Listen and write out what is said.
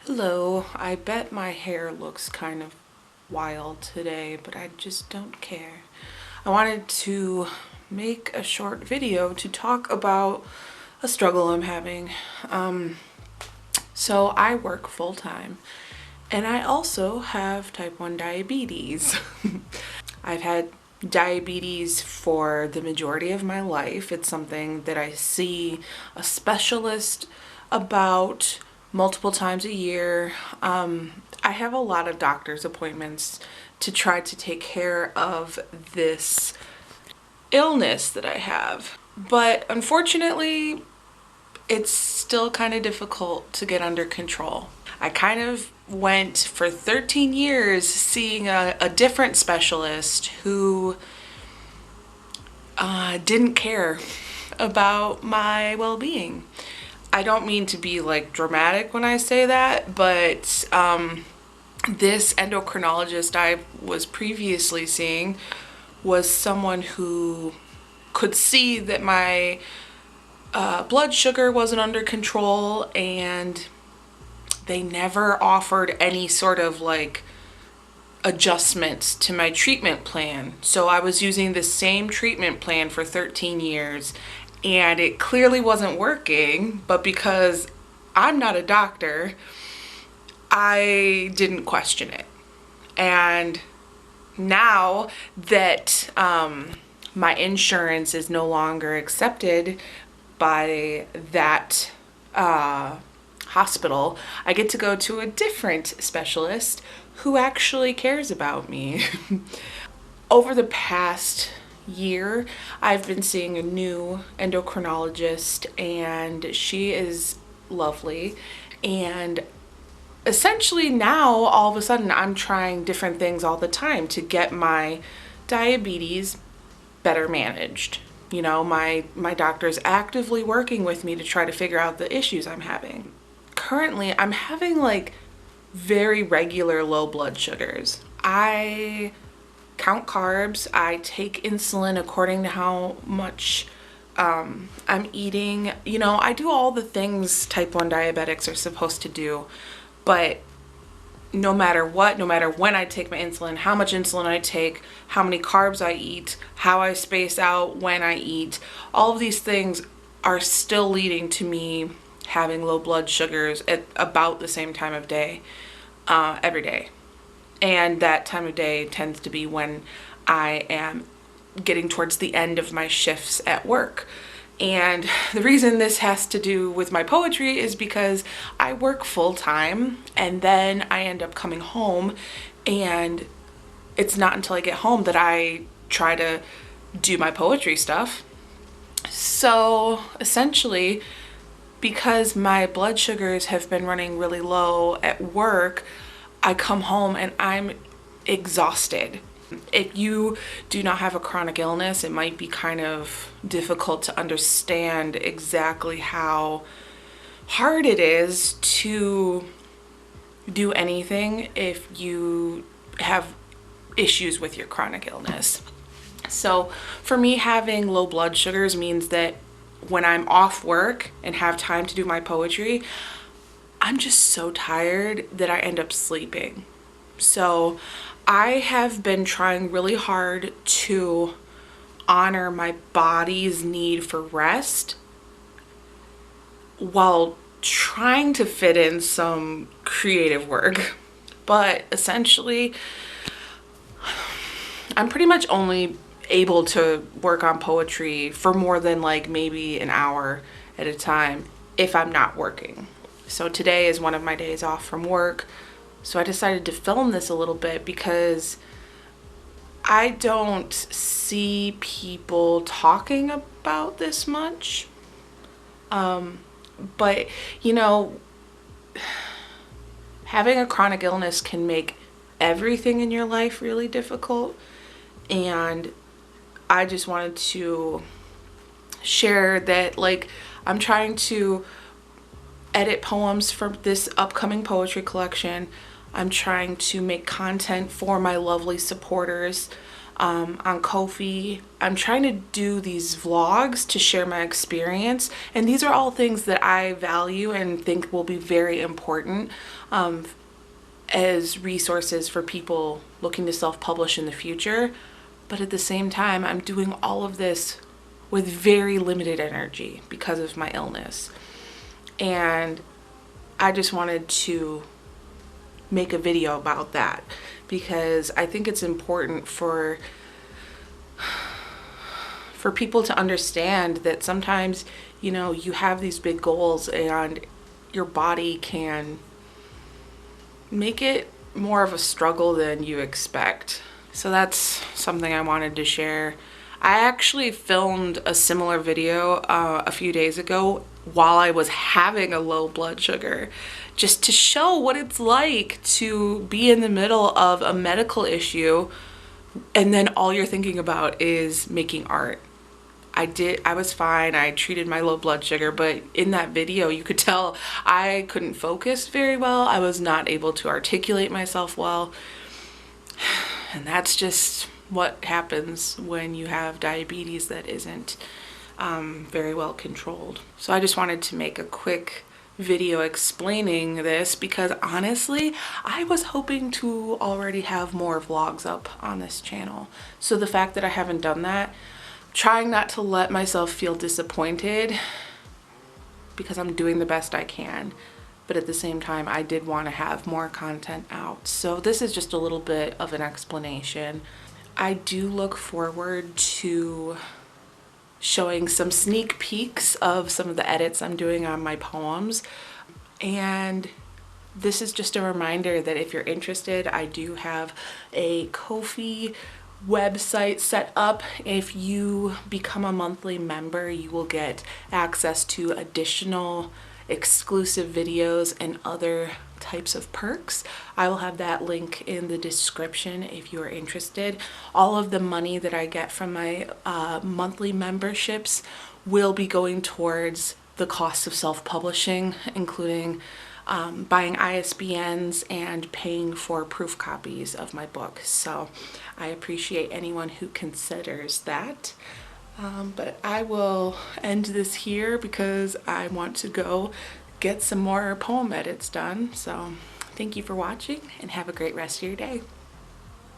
Hello, I bet my hair looks kind of wild today, but I just don't care. I wanted to make a short video to talk about a struggle I'm having. So I work full time and I also have type 1 diabetes. I've had diabetes for the majority of my life. It's something that I see a specialist about multiple times a year. I have a lot of doctor's appointments to try to take care of this illness that I have. But unfortunately, it's still kind of difficult to get under control. I kind of went for 13 years seeing a different specialist who didn't care about my well-being. I don't mean to be like dramatic when I say that, but this endocrinologist I was previously seeing was someone who could see that my blood sugar wasn't under control, and they never offered any sort of like adjustments to my treatment plan. So I was using the same treatment plan for 13 years and it clearly wasn't working, but because I'm not a doctor, I didn't question it. And now that my insurance is no longer accepted by that hospital, I get to go to a different specialist who actually cares about me. Over the past year, I've been seeing a new endocrinologist, and she is lovely. And essentially now, all of a sudden, I'm trying different things all the time to get my diabetes better managed. You know, my doctor's actively working with me to try to figure out the issues I'm having. Currently, I'm having like very regular low blood sugars. I count carbs, I take insulin according to how much I'm eating. You know, I do all the things type 1 diabetics are supposed to do, but no matter what, no matter when I take my insulin, how much insulin I take, how many carbs I eat, how I space out when I eat, all of these things are still leading to me having low blood sugars at about the same time of day, every day. And that time of day tends to be when I am getting towards the end of my shifts at work. And the reason this has to do with my poetry is because I work full time and then I end up coming home, and it's not until I get home that I try to do my poetry stuff. So essentially, because my blood sugars have been running really low at work, I come home and I'm exhausted. If you do not have a chronic illness, it might be kind of difficult to understand exactly how hard it is to do anything if you have issues with your chronic illness. So for me, having low blood sugars means that when I'm off work and have time to do my poetry, I'm just so tired that I end up sleeping. So I have been trying really hard to honor my body's need for rest while trying to fit in some creative work. But essentially, I'm pretty much only able to work on poetry for more than like maybe an hour at a time if I'm not working. So today is one of my days off from work. So I decided to film this a little bit because I don't see people talking about this much. But you know, having a chronic illness can make everything in your life really difficult. And I just wanted to share that, like, I'm trying to edit poems for this upcoming poetry collection. I'm trying to make content for my lovely supporters on Ko-fi. I'm trying to do these vlogs to share my experience, and these are all things that I value and think will be very important as resources for people looking to self-publish in the future. But at the same time, I'm doing all of this with very limited energy because of my illness. And I just wanted to make a video about that because I think it's important for people to understand that sometimes, you know, you have these big goals and your body can make it more of a struggle than you expect. So that's something I wanted to share. I actually filmed a similar video a few days ago while I was having a low blood sugar, just to show what it's like to be in the middle of a medical issue and then all you're thinking about is making art. I was fine. I treated my low blood sugar, but in that video you could tell I couldn't focus very well. I was not able to articulate myself well. And that's just what happens when you have diabetes that isn't very well controlled. So I just wanted to make a quick video explaining this because honestly, I was hoping to already have more vlogs up on this channel. So the fact that I haven't done that, trying not to let myself feel disappointed because I'm doing the best I can. But at the same time, I did want to have more content out. So this is just a little bit of an explanation. I do look forward to showing some sneak peeks of some of the edits I'm doing on my poems. And this is just a reminder that if you're interested, I do have a Ko-fi website set up. If you become a monthly member, you will get access to additional exclusive videos and other types of perks. I will have that link in the description if you are interested. All of the money that I get from my monthly memberships will be going towards the cost of self-publishing, including buying ISBNs and paying for proof copies of my book. So I appreciate anyone who considers that. But I will end this here because I want to go get some more poem edits done. So thank you for watching and have a great rest of your day.